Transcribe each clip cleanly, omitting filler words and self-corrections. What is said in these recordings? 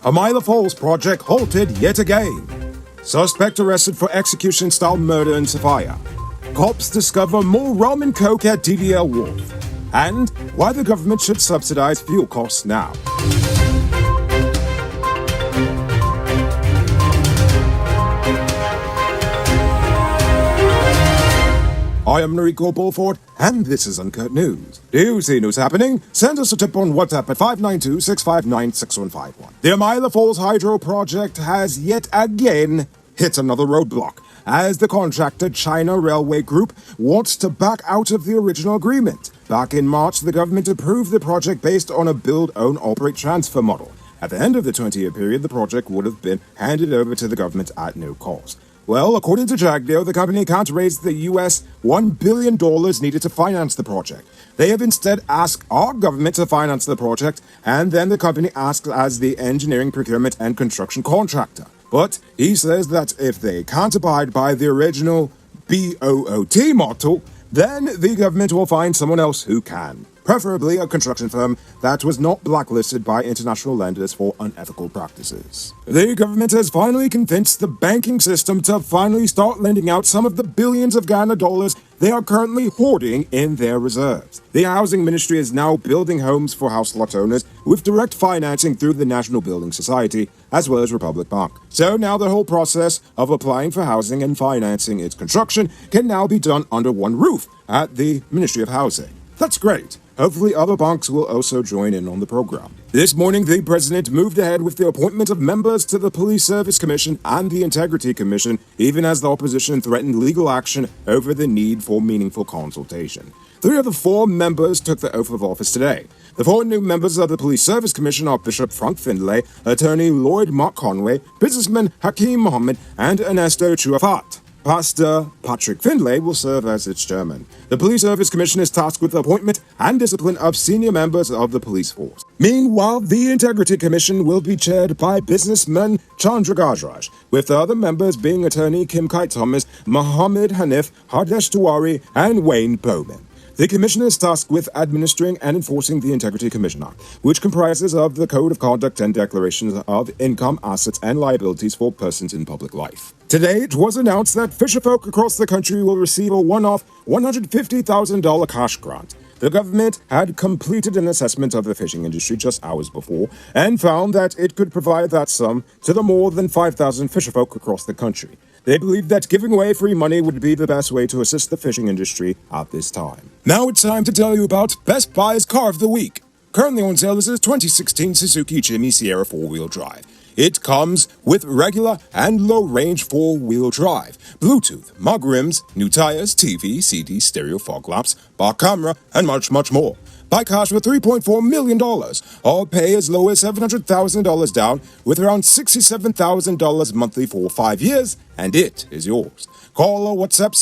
A Milo project halted yet again. Suspect arrested for execution-style murder in Sofia. Cops discover more rum and coke at DDL Wharf. And why the government should subsidize fuel costs now. I am Enrico Bulford, and this is Uncut News. Do you see news happening? Send us a tip on WhatsApp at 592-659-6151. The Milo Falls Hydro Project has yet again hit another roadblock, as the contractor China Railway Group wants to back out of the original agreement. Back in March, the government approved the project based on a build-own-operate-transfer model. At the end of the 20-year period, the project would have been handed over to the government at no cost. Well, according to Jagdeo, the company can't raise the US $1 billion needed to finance the project. They have instead asked our government to finance the project, and then the company asks as the engineering, procurement, and construction contractor. But he says that if they can't abide by the original BOOT model, then the government will find someone else who can. Preferably a construction firm that was not blacklisted by international lenders for unethical practices. The government has finally convinced the banking system to finally start lending out some of the billions of Ghana dollars they are currently hoarding in their reserves. The Housing Ministry is now building homes for house lot owners with direct financing through the National Building Society, as well as Republic Bank. So now the whole process of applying for housing and financing its construction can now be done under one roof at the Ministry of Housing. That's great. Hopefully other banks will also join in on the program. This morning, the president moved ahead with the appointment of members to the Police Service Commission and the Integrity Commission, even as the opposition threatened legal action over the need for meaningful consultation. 3 of the 4 members took the oath of office today. The 4 new members of the Police Service Commission are Bishop Frank Findlay, Attorney Lloyd Mark Conway, businessman Hakeem Mohammed, and Ernesto Chuafat. Pastor Patrick Findlay will serve as its chairman. The Police Service Commission is tasked with the appointment and discipline of senior members of the police force. Meanwhile, the Integrity Commission will be chaired by businessman Chandra Gajraj, with the other members being attorney Kim Kai Thomas, Mohammed Hanif, Hardesh Tiwari, and Wayne Bowman. The commission is tasked with administering and enforcing the Integrity Commission Act, which comprises of the Code of Conduct and declarations of income, assets, and liabilities for persons in public life. Today, it was announced that fisherfolk across the country will receive a one-off $150,000 cash grant. The government had completed an assessment of the fishing industry just hours before and found that it could provide that sum to the more than 5,000 fisherfolk across the country. They believed that giving away free money would be the best way to assist the fishing industry at this time. Now it's time to tell you about Best Buy's Car of the Week. Currently on sale is a 2016 Suzuki Jimny Sierra 4-wheel drive. It comes with regular and low-range 4-wheel drive, Bluetooth, mug rims, new tires, TV, CD, stereo, fog lamps, bar camera, and much, much more. Buy cash for $3.4 million, or pay as low as $700,000 down with around $67,000 monthly for 5 years, and it is yours. Call or WhatsApp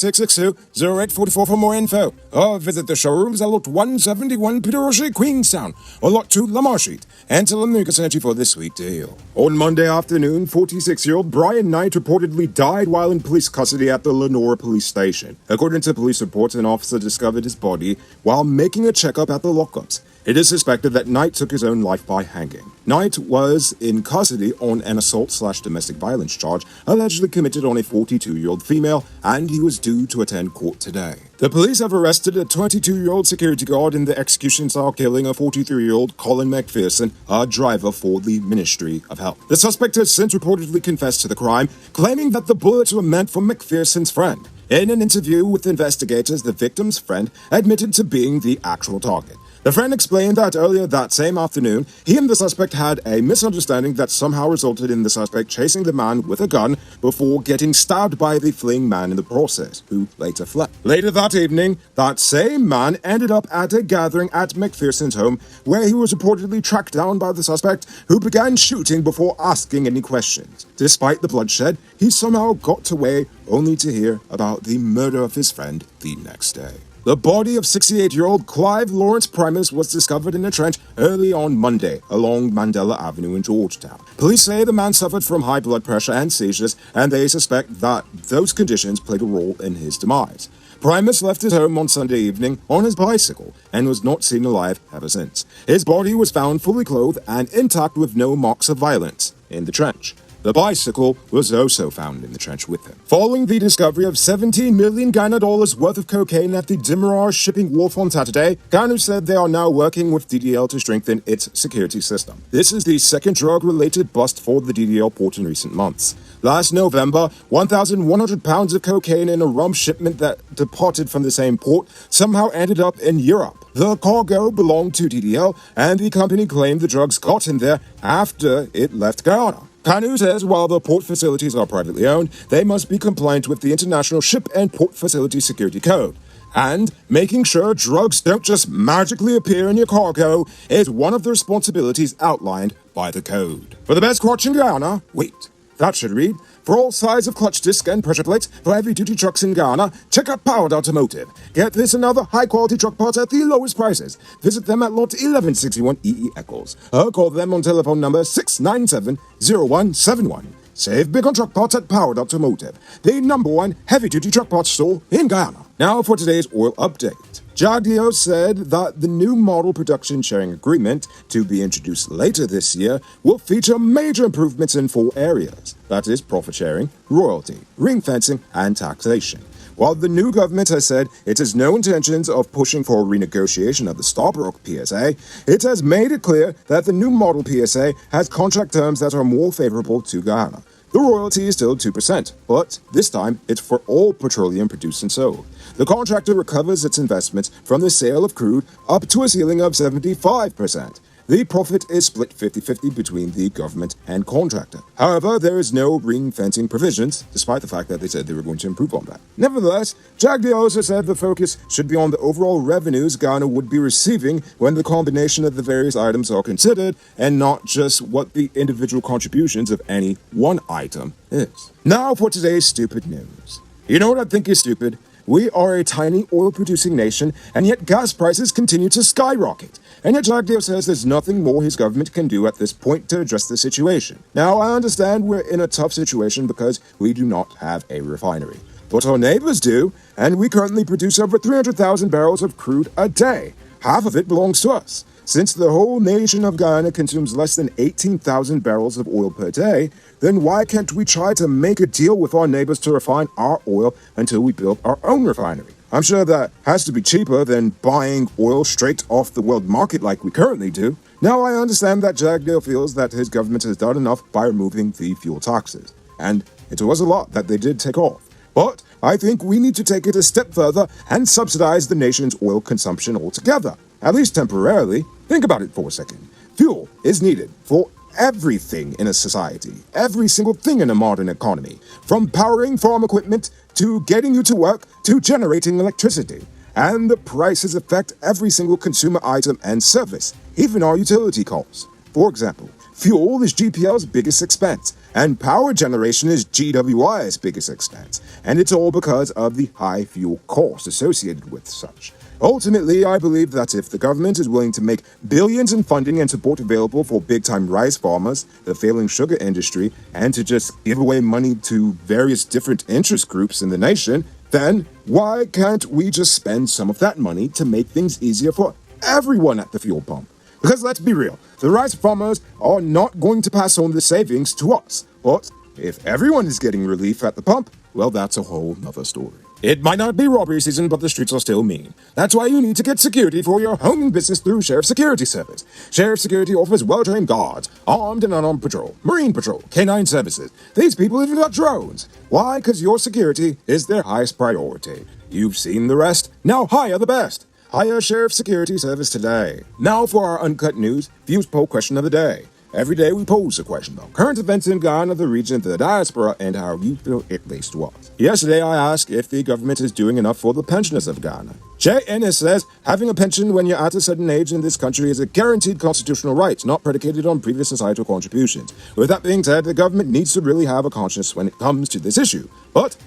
662-0844 for more info, or visit the showrooms at Lot 171 Peter Rocher, Queenstown, or Lot 2 Lamar Street, and tell them you can send you for this sweet deal. On Monday afternoon, 46-year-old Brian Knight reportedly died while in police custody at the Lenora police station. According to police reports, an officer discovered his body while making a checkup at the lockups. It is suspected that Knight took his own life by hanging. Knight was in custody on an assault/domestic violence charge allegedly committed on a 42-year-old female, and he was due to attend court today. The police have arrested a 22-year-old security guard in the execution-style killing of 43-year-old Colin McPherson, a driver for the Ministry of Health. The suspect has since reportedly confessed to the crime, claiming that the bullets were meant for McPherson's friend. In an interview with investigators, the victim's friend admitted to being the actual target. The friend explained that earlier that same afternoon, he and the suspect had a misunderstanding that somehow resulted in the suspect chasing the man with a gun before getting stabbed by the fleeing man in the process, who later fled. Later that evening, that same man ended up at a gathering at McPherson's home, where he was reportedly tracked down by the suspect, who began shooting before asking any questions. Despite the bloodshed, he somehow got away, only to hear about the murder of his friend the next day. The body of 68-year-old Clive Lawrence Primus was discovered in a trench early on Monday along Mandela Avenue in Georgetown. Police say the man suffered from high blood pressure and seizures, and they suspect that those conditions played a role in his demise. Primus left his home on Sunday evening on his bicycle and was not seen alive ever since. His body was found fully clothed and intact with no marks of violence in the trench. The bicycle was also found in the trench with him. Following the discovery of 17 million Guyana dollars worth of cocaine at the Demerara shipping wharf on Saturday, Guyana said they are now working with DDL to strengthen its security system. This is the second drug-related bust for the DDL port in recent months. Last November, 1,100 pounds of cocaine in a rum shipment that departed from the same port somehow ended up in Europe. The cargo belonged to DDL, and the company claimed the drugs got in there after it left Guyana. Kanu says while the port facilities are privately owned, they must be compliant with the International Ship and Port Facility Security Code. And making sure drugs don't just magically appear in your cargo is one of the responsibilities outlined by the code. For the best clutch in Guyana, wait, that should read, for all sizes of clutch disc and pressure plates for heavy-duty trucks in Guyana, check out Powered Automotive. Get this and other high-quality truck parts at the lowest prices. Visit them at lot 1161 EE Eccles. Or call them on telephone number 697-0171. Save big on truck parts at Powered Automotive, the #1 heavy-duty truck parts store in Guyana. Now for today's oil update. Jagdeo said that the new model production sharing agreement, to be introduced later this year, will feature major improvements in 4 areas. That is profit sharing, royalty, ring fencing, and taxation. While the new government has said it has no intentions of pushing for a renegotiation of the Starbrook PSA, it has made it clear that the new model PSA has contract terms that are more favorable to Guyana. The royalty is still 2%, but this time it's for all petroleum produced and sold. The contractor recovers its investments from the sale of crude up to a ceiling of 75%. The profit is split 50-50 between the government and contractor. However, there is no ring fencing provisions, despite the fact that they said they were going to improve on that. Nevertheless, Jagdeo also said the focus should be on the overall revenues Guyana would be receiving when the combination of the various items are considered, and not just what the individual contributions of any one item is. Now for today's stupid news. You know what I think is stupid? We are a tiny oil-producing nation, and yet gas prices continue to skyrocket. And yet Jagdeo says there's nothing more his government can do at this point to address the situation. Now, I understand we're in a tough situation because we do not have a refinery. But our neighbors do, and we currently produce over 300,000 barrels of crude a day. Half of it belongs to us. Since the whole nation of Guyana consumes less than 18,000 barrels of oil per day, then why can't we try to make a deal with our neighbors to refine our oil until we build our own refinery? I'm sure that has to be cheaper than buying oil straight off the world market like we currently do. Now, I understand that Jagdeo feels that his government has done enough by removing the fuel taxes. And it was a lot that they did take off. But I think we need to take it a step further and subsidize the nation's oil consumption altogether, at least temporarily. Think about it for a second. Fuel is needed for everything in a society, every single thing in a modern economy, from powering farm equipment to getting you to work to generating electricity. And the prices affect every single consumer item and service, even our utility costs. For example, fuel is GPL's biggest expense, and power generation is GWI's biggest expense, and it's all because of the high fuel cost associated with such. Ultimately, I believe that if the government is willing to make billions in funding and support available for big-time rice farmers, the failing sugar industry, and to just give away money to various different interest groups in the nation, then why can't we just spend some of that money to make things easier for everyone at the fuel pump? Because let's be real, the rice farmers are not going to pass on the savings to us. But if everyone is getting relief at the pump, well, that's a whole nother story. It might not be robbery season, but the streets are still mean. That's why you need to get security for your home and business through Sheriff Security Service. Sheriff Security offers well-trained guards, armed and unarmed patrol, marine patrol, canine services. These people even got drones. Why? Because your security is their highest priority. You've seen the rest. Now hire the best. Hire Sheriff Security Service today. Now for our Uncut News Views Poll Question of the Day. Every day we pose a question about current events in Guyana, the region, the diaspora, and how you feel it relates to us. Yesterday I asked if the government is doing enough for the pensioners of Guyana. Jay Ennis says, having a pension when you're at a certain age in this country is a guaranteed constitutional right, not predicated on previous societal contributions. With that being said, the government needs to really have a conscience when it comes to this issue. But,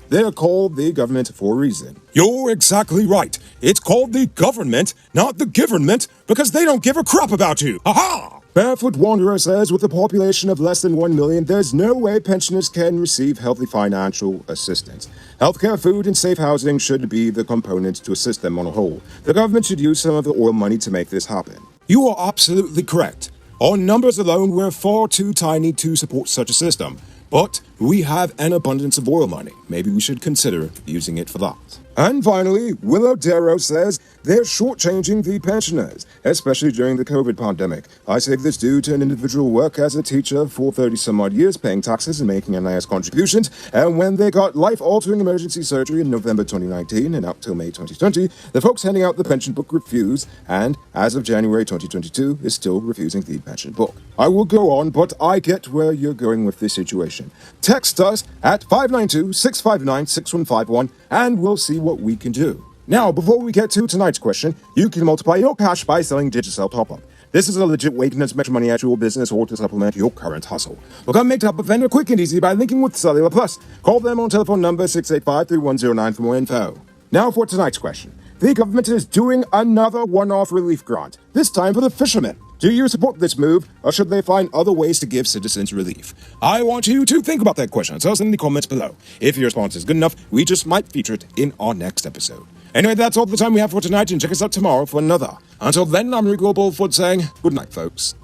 they're called the government for a reason. You're exactly right. It's called the government, not the giverment, because they don't give a crap about you. Aha! Barefoot Wanderer says with a population of less than 1 million, there's no way pensioners can receive healthy financial assistance. Healthcare, food, and safe housing should be the components to assist them on a whole. The government should use some of the oil money to make this happen. You are absolutely correct. On numbers alone, we're far too tiny to support such a system. But we have an abundance of oil money. Maybe we should consider using it for that. And finally, Willow Darrow says they're shortchanging the pensioners, especially during the COVID pandemic. I say this due to an individual work as a teacher for 30-some-odd years, paying taxes and making NIS contributions, and when they got life-altering emergency surgery in November 2019 and up till May 2020, the folks handing out the pension book refused, and as of January 2022, is still refusing the pension book. I will go on, but I get where you're going with this situation. Text us at 592-659-6151, and we'll see what we can do. Now, before we get to tonight's question, you can multiply your cash by selling Digicel Top-Up. This is a legit way you can extra money at your business or to supplement your current hustle. Become a top-up vendor quick and easy by linking with Cellular Plus. Call them on telephone number 685-3109 for more info. Now for tonight's question. The government is doing another one-off relief grant, this time for the fishermen. Do you support this move, or should they find other ways to give citizens relief? I want you to think about that question, so send in the comments below. If your response is good enough, we just might feature it in our next episode. Anyway, that's all the time we have for tonight, and check us out tomorrow for another. Until then, I'm Rico Bullfoot saying good night, folks.